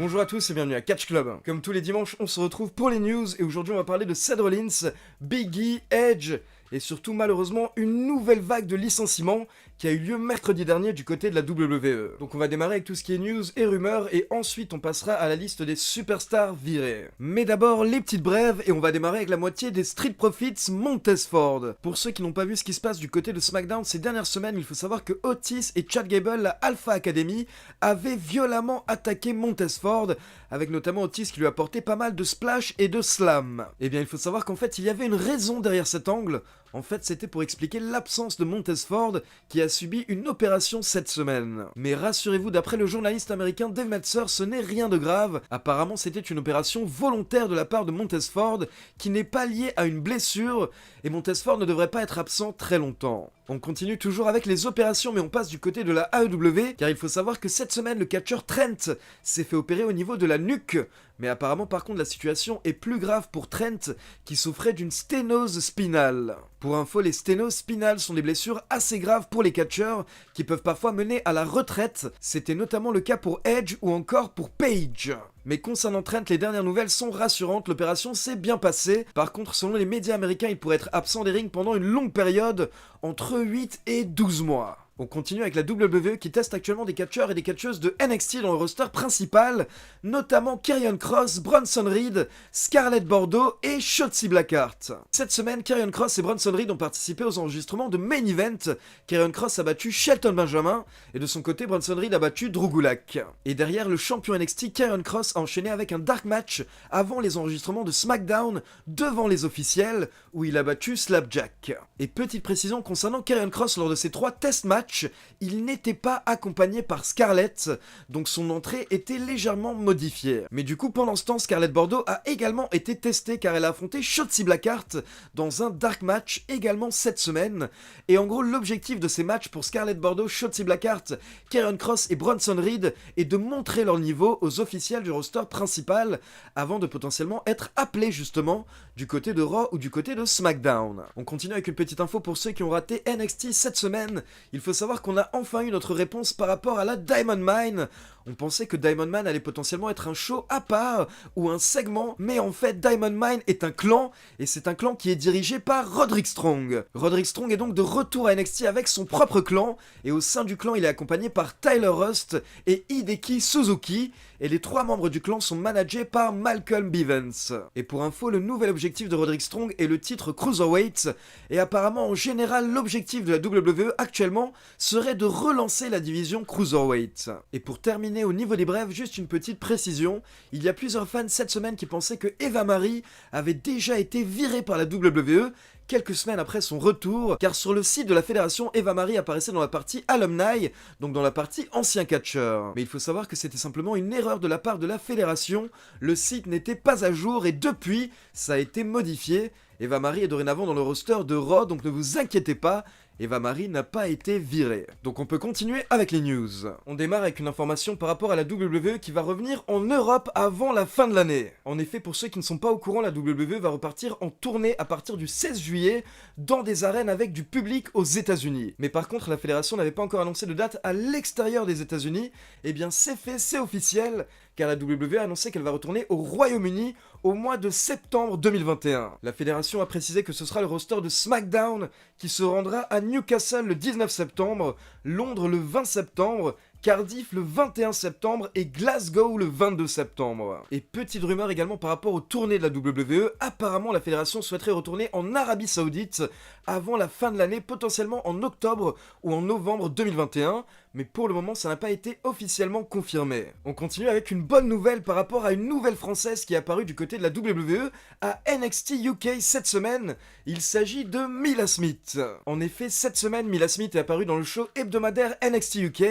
Bonjour à tous et bienvenue à Catch Club. Comme tous les dimanches, on se retrouve pour les news et aujourd'hui on va parler de Seth Rollins, Big E, Edge et surtout malheureusement une nouvelle vague de licenciements qui a eu lieu mercredi dernier du côté de la WWE. Donc on va démarrer avec tout ce qui est news et rumeurs et ensuite on passera à la liste des superstars virés. Mais d'abord les petites brèves et on va démarrer avec la moitié des Street Profits Montez Ford. Pour ceux qui n'ont pas vu ce qui se passe du côté de SmackDown ces dernières semaines, il faut savoir que Otis et Chad Gable, la Alpha Academy, avaient violemment attaqué Montez Ford, avec notamment Otis qui lui a porté pas mal de splash et de slam. Et bien il faut savoir qu'en fait il y avait une raison derrière cet angle. En fait, c'était pour expliquer l'absence de Montez Ford qui a subi une opération cette semaine. Mais rassurez-vous, d'après le journaliste américain Dave Meltzer, ce n'est rien de grave. Apparemment, c'était une opération volontaire de la part de Montez Ford qui n'est pas liée à une blessure et Montez Ford ne devrait pas être absent très longtemps. On continue toujours avec les opérations mais on passe du côté de la AEW car il faut savoir que cette semaine le catcheur Trent s'est fait opérer au niveau de la nuque. Mais apparemment par contre la situation est plus grave pour Trent qui souffrait d'une sténose spinale. Pour info, les sténoses spinales sont des blessures assez graves pour les catcheurs qui peuvent parfois mener à la retraite. C'était notamment le cas pour Edge ou encore pour Page. Mais concernant Trent, les dernières nouvelles sont rassurantes, l'opération s'est bien passée. Par contre, selon les médias américains, il pourrait être absent des rings pendant une longue période, entre 8 et 12 mois. On continue avec la WWE qui teste actuellement des catcheurs et des catcheuses de NXT dans le roster principal, notamment Karrion Kross, Bronson Reed, Scarlett Bordeaux et Shotzi Blackheart. Cette semaine, Karrion Kross et Bronson Reed ont participé aux enregistrements de Main Event. Karrion Kross a battu Shelton Benjamin et de son côté, Bronson Reed a battu Drew Gulak. Et derrière, le champion NXT Karrion Kross a enchaîné avec un dark match avant les enregistrements de SmackDown devant les officiels où il a battu Slapjack. Et petite précision concernant Karrion Kross lors de ces 3 test matchs, il n'était pas accompagné par Scarlett, donc son entrée était légèrement modifiée. Mais du coup, pendant ce temps, Scarlett Bordeaux a également été testée car elle a affronté Shotzi Blackheart dans un dark match également cette semaine. Et en gros, l'objectif de ces matchs pour Scarlett Bordeaux, Shotzi Blackheart, Karrion Kross et Bronson Reed est de montrer leur niveau aux officiels du roster principal avant de potentiellement être appelés justement du côté de Raw ou du côté de SmackDown. On continue avec une petite info pour ceux qui ont raté NXT cette semaine. Il faut savoir qu'on a enfin eu notre réponse par rapport à la Diamond Mine. On pensait que Diamond Mine allait potentiellement être un show à part ou un segment, mais en fait Diamond Mine est un clan et c'est un clan qui est dirigé par Roderick Strong. Roderick Strong est donc de retour à NXT avec son propre clan et au sein du clan il est accompagné par Tyler Rust et Hideki Suzuki et les 3 membres du clan sont managés par Malcolm Bivens. Et pour info, le nouvel objectif de Roderick Strong est le titre Cruiserweight et apparemment en général l'objectif de la WWE actuellement serait de relancer la division Cruiserweight. Et pour terminer au niveau des brèves, juste une petite précision, il y a plusieurs fans cette semaine qui pensaient que Eva Marie avait déjà été virée par la WWE quelques semaines après son retour, car sur le site de la fédération, Eva Marie apparaissait dans la partie alumni, donc dans la partie ancien catcheur. Mais il faut savoir que c'était simplement une erreur de la part de la fédération, le site n'était pas à jour et depuis, ça a été modifié. Eva Marie est dorénavant dans le roster de Raw, donc ne vous inquiétez pas, Eva Marie n'a pas été virée. Donc on peut continuer avec les news. On démarre avec une information par rapport à la WWE qui va revenir en Europe avant la fin de l'année. En effet, pour ceux qui ne sont pas au courant, la WWE va repartir en tournée à partir du 16 juillet dans des arènes avec du public aux États-Unis. Mais par contre, la fédération n'avait pas encore annoncé de date à l'extérieur des États-Unis. Eh bien, c'est fait, c'est officiel, car la WWE a annoncé qu'elle va retourner au Royaume-Uni au mois de septembre 2021. La fédération a précisé que ce sera le roster de SmackDown qui se rendra à Newcastle le 19 septembre, Londres le 20 septembre, Cardiff le 21 septembre et Glasgow le 22 septembre. Et petite rumeur également par rapport aux tournées de la WWE, apparemment la fédération souhaiterait retourner en Arabie Saoudite avant la fin de l'année, potentiellement en octobre ou en novembre 2021, mais pour le moment ça n'a pas été officiellement confirmé. On continue avec une bonne nouvelle par rapport à une nouvelle française qui est apparue du côté de la WWE à NXT UK cette semaine. Il s'agit de Mila Smith. En effet, cette semaine, Mila Smith est apparue dans le show hebdomadaire NXT UK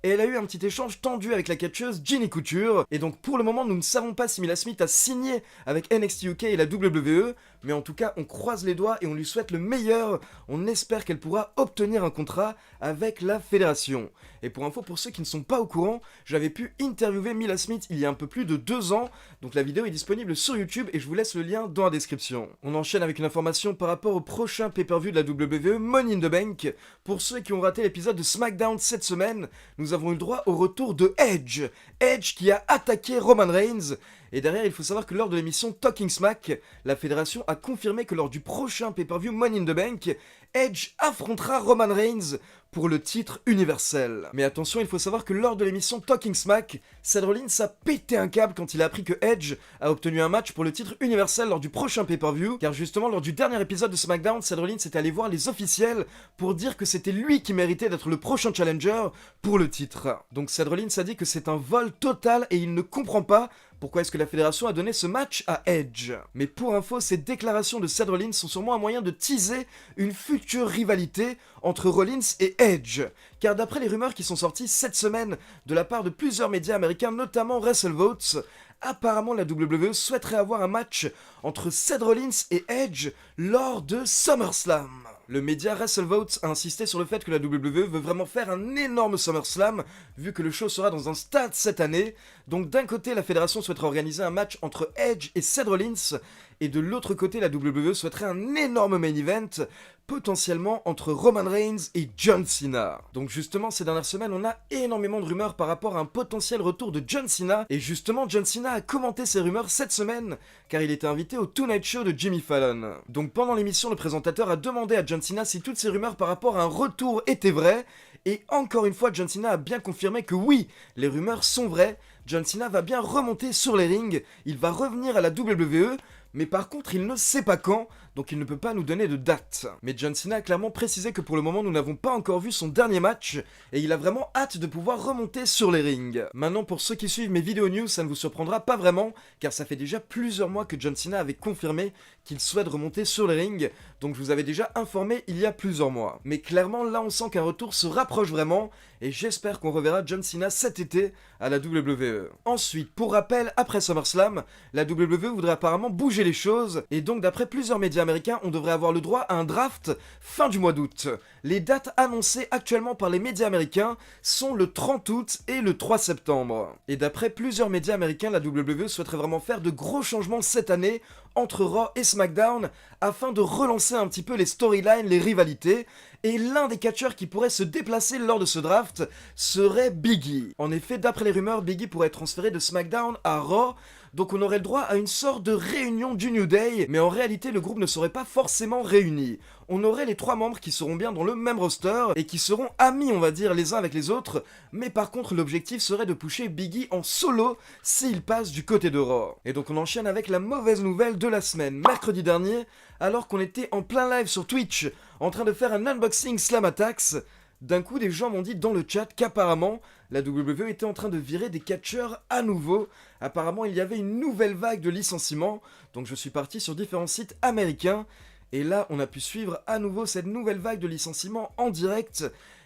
et elle a eu un petit échange tendu avec la catcheuse Ginny Couture. Et donc pour le moment, nous ne savons pas si Mila Smith a signé avec NXT UK et la WWE. mais en tout cas on croise les doigts et on lui souhaite le meilleur. On espère qu'elle pourra obtenir un contrat avec la fédération. Et pour info, pour ceux qui ne sont pas au courant, j'avais pu interviewer Mila Smith il y a un peu plus de 2 ans, donc la vidéo est disponible sur YouTube et je vous laisse le lien dans la description. On enchaîne avec une information par rapport au prochain pay-per-view de la WWE, Money in the Bank. Pour ceux qui ont raté l'épisode de SmackDown cette semaine, nous avons eu le droit au retour de Edge. Edge qui a attaqué Roman Reigns. Et derrière, il faut savoir que lors de l'émission Talking Smack, la fédération a confirmé que lors du prochain pay-per-view Money in the Bank, Edge affrontera Roman Reigns pour le titre universel. Mais attention, il faut savoir que lors de l'émission Talking Smack, Seth Rollins a pété un câble quand il a appris que Edge a obtenu un match pour le titre universel lors du prochain pay-per-view, car justement lors du dernier épisode de SmackDown, Seth Rollins est allé voir les officiels pour dire que c'était lui qui méritait d'être le prochain challenger pour le titre. Donc Seth Rollins a dit que c'est un vol total et il ne comprend pas pourquoi est-ce que la fédération a donné ce match à Edge. Mais pour info, ces déclarations de Seth Rollins sont sûrement un moyen de teaser une future rivalité entre Rollins et Edge. Car d'après les rumeurs qui sont sorties cette semaine de la part de plusieurs médias américains, notamment WrestleVotes, apparemment la WWE souhaiterait avoir un match entre Seth Rollins et Edge lors de SummerSlam. Le média WrestleVotes a insisté sur le fait que la WWE veut vraiment faire un énorme SummerSlam, vu que le show sera dans un stade cette année. Donc d'un côté, la fédération souhaiterait organiser un match entre Edge et Seth Rollins, et de l'autre côté, la WWE souhaiterait un énorme main event, potentiellement entre Roman Reigns et John Cena. Donc justement, ces dernières semaines, on a énormément de rumeurs par rapport à un potentiel retour de John Cena, et justement, John Cena a commenté ces rumeurs cette semaine, car il était invité au Tonight Show de Jimmy Fallon. Donc pendant l'émission, le présentateur a demandé à John Cena si toutes ces rumeurs par rapport à un retour étaient vraies, et encore une fois, John Cena a bien confirmé que oui, les rumeurs sont vraies, John Cena va bien remonter sur les rings, il va revenir à la WWE, mais par contre il ne sait pas quand, donc il ne peut pas nous donner de date. Mais John Cena a clairement précisé que pour le moment nous n'avons pas encore vu son dernier match, et il a vraiment hâte de pouvoir remonter sur les rings. Maintenant pour ceux qui suivent mes vidéos news, ça ne vous surprendra pas vraiment, car ça fait déjà plusieurs mois que John Cena avait confirmé qu'il souhaite remonter sur les rings, donc je vous avais déjà informé il y a plusieurs mois. Mais clairement là on sent qu'un retour se rapproche vraiment, et j'espère qu'on reverra John Cena cet été à la WWE. Ensuite, pour rappel, après SummerSlam, la WWE voudrait apparemment bouger les choses, et donc d'après plusieurs médias américains, on devrait avoir le droit à un draft fin du mois d'août. Les dates annoncées actuellement par les médias américains sont le 30 août et le 3 septembre. Et d'après plusieurs médias américains, la WWE souhaiterait vraiment faire de gros changements cette année entre Raw et SmackDown afin de relancer un petit peu les storylines, les rivalités, et l'un des catcheurs qui pourrait se déplacer lors de ce draft serait Big E. En effet, d'après les rumeurs, Big E pourrait être transféré de SmackDown à Raw, donc on aurait le droit à une sorte de réunion du New Day, mais en réalité le groupe ne serait pas forcément réuni. On aurait les 3 membres qui seront bien dans le même roster et qui seront amis on va dire les uns avec les autres, mais par contre l'objectif serait de pusher Big E en solo s'il passe du côté de Raw. Et donc on enchaîne avec la mauvaise nouvelle de la semaine. Mercredi dernier, alors qu'on était en plein live sur Twitch, en train de faire un unboxing Slam Attacks, d'un coup, des gens m'ont dit dans le chat qu'apparemment, la WWE était en train de virer des catcheurs à nouveau. Apparemment, il y avait une nouvelle vague de licenciements. Donc je suis parti sur différents sites américains. Et là, on a pu suivre à nouveau cette nouvelle vague de licenciements en direct.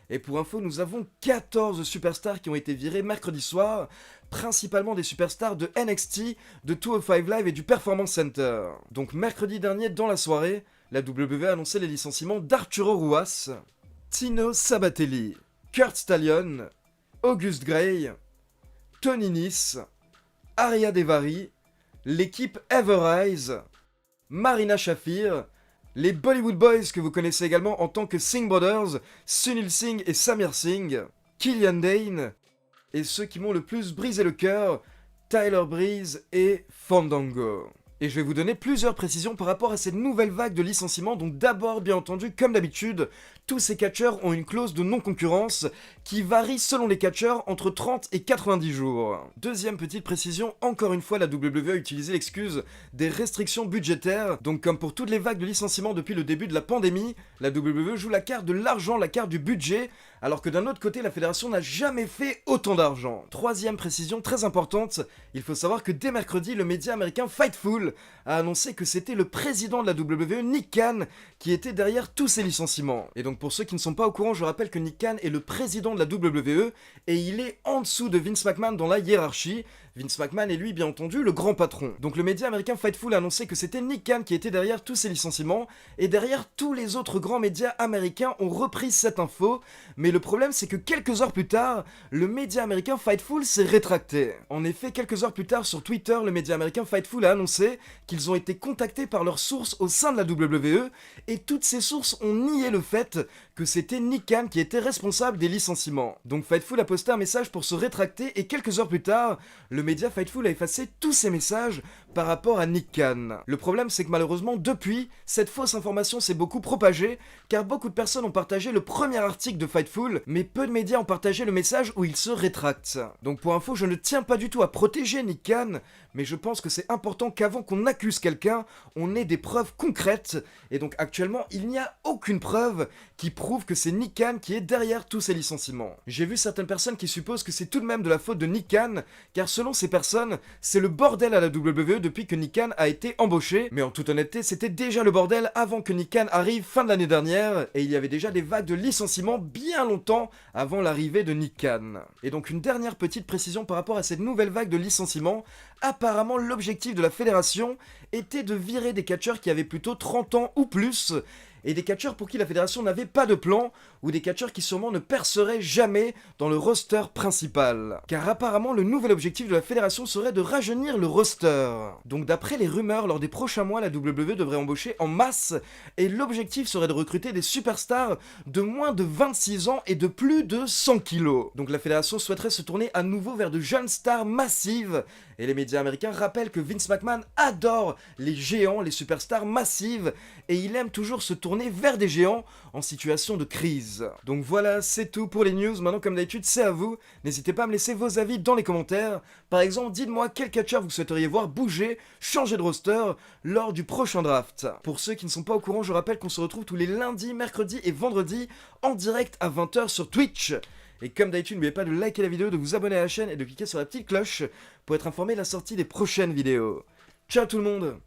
Et pour info, nous avons 14 superstars qui ont été virés mercredi soir, principalement des superstars de NXT, de 205 Live et du Performance Center. Donc mercredi dernier, dans la soirée, la WWE a annoncé les licenciements d'Arturo Ruas, Tino Sabatelli, Kurt Stallion, August Gray, Tony Nese, Aria Daivari, l'équipe Everrise, Marina Shafir, les Bollywood Boys que vous connaissez également en tant que Singh Brothers, Sunil Singh et Samir Singh, Killian Dane, et ceux qui m'ont le plus brisé le cœur, Tyler Breeze et Fandango. Et je vais vous donner plusieurs précisions par rapport à cette nouvelle vague de licenciements. Donc d'abord, bien entendu, comme d'habitude, tous ces catcheurs ont une clause de non-concurrence qui varie selon les catcheurs entre 30 et 90 jours. Deuxième petite précision, encore une fois, la WWE a utilisé l'excuse des restrictions budgétaires. Donc comme pour toutes les vagues de licenciements depuis le début de la pandémie, la WWE joue la carte de l'argent, la carte du budget, alors que d'un autre côté, la fédération n'a jamais fait autant d'argent. Troisième précision très importante, il faut savoir que dès mercredi, le média américain Fightful a annoncé que c'était le président de la WWE, Nick Khan, qui était derrière tous ces licenciements. Et donc pour ceux qui ne sont pas au courant, je rappelle que Nick Khan est le président de la WWE et il est en dessous de Vince McMahon dans la hiérarchie. Vince McMahon est lui, bien entendu, le grand patron. Donc le média américain Fightful a annoncé que c'était Nick Khan qui était derrière tous ces licenciements, et derrière tous les autres grands médias américains ont repris cette info, mais le problème c'est que quelques heures plus tard, le média américain Fightful s'est rétracté. En effet, quelques heures plus tard sur Twitter, le média américain Fightful a annoncé qu'ils ont été contactés par leurs sources au sein de la WWE, et toutes ces sources ont nié le fait que c'était Nick Khan qui était responsable des licenciements. Donc Fightful a posté un message pour se rétracter, et quelques heures plus tard, le média Fightful a effacé tous ces messages par rapport à Nick Khan. Le problème c'est que malheureusement depuis, cette fausse information s'est beaucoup propagée, car beaucoup de personnes ont partagé le premier article de Fightful, mais peu de médias ont partagé le message où il se rétracte. Donc pour info, je ne tiens pas du tout à protéger Nick Khan, mais je pense que c'est important qu'avant qu'on accuse quelqu'un, on ait des preuves concrètes, et donc actuellement il n'y a aucune preuve qui prouve que c'est Nick Khan qui est derrière tous ces licenciements. J'ai vu certaines personnes qui supposent que c'est tout de même de la faute de Nick Khan, car selon ces personnes, c'est le bordel à la WWE depuis que Nick Khan a été embauché, mais en toute honnêteté, c'était déjà le bordel avant que Nick Khan arrive fin de l'année dernière, et il y avait déjà des vagues de licenciements bien longtemps avant l'arrivée de Nick Khan. Et donc une dernière petite précision par rapport à cette nouvelle vague de licenciements, apparemment l'objectif de la fédération était de virer des catcheurs qui avaient plutôt 30 ans ou plus, et des catcheurs pour qui la fédération n'avait pas de plan, ou des catcheurs qui sûrement ne perceraient jamais dans le roster principal. Car apparemment le nouvel objectif de la fédération serait de rajeunir le roster. Donc d'après les rumeurs, lors des prochains mois, la WWE devrait embaucher en masse, et l'objectif serait de recruter des superstars de moins de 26 ans et de plus de 100 kilos. Donc la fédération souhaiterait se tourner à nouveau vers de jeunes stars massives, et les médias américains rappellent que Vince McMahon adore les géants, les superstars massives, et il aime toujours se tourner vers des géants en situation de crise. Donc voilà, c'est tout pour les news. Maintenant, comme d'habitude, c'est à vous. N'hésitez pas à me laisser vos avis dans les commentaires. Par exemple, dites-moi quel catcheur vous souhaiteriez voir bouger, changer de roster lors du prochain draft. Pour ceux qui ne sont pas au courant, je rappelle qu'on se retrouve tous les lundis, mercredis et vendredis en direct à 20 h sur Twitch. Et comme d'habitude, n'oubliez pas de liker la vidéo, de vous abonner à la chaîne et de cliquer sur la petite cloche pour être informé de la sortie des prochaines vidéos. Ciao tout le monde!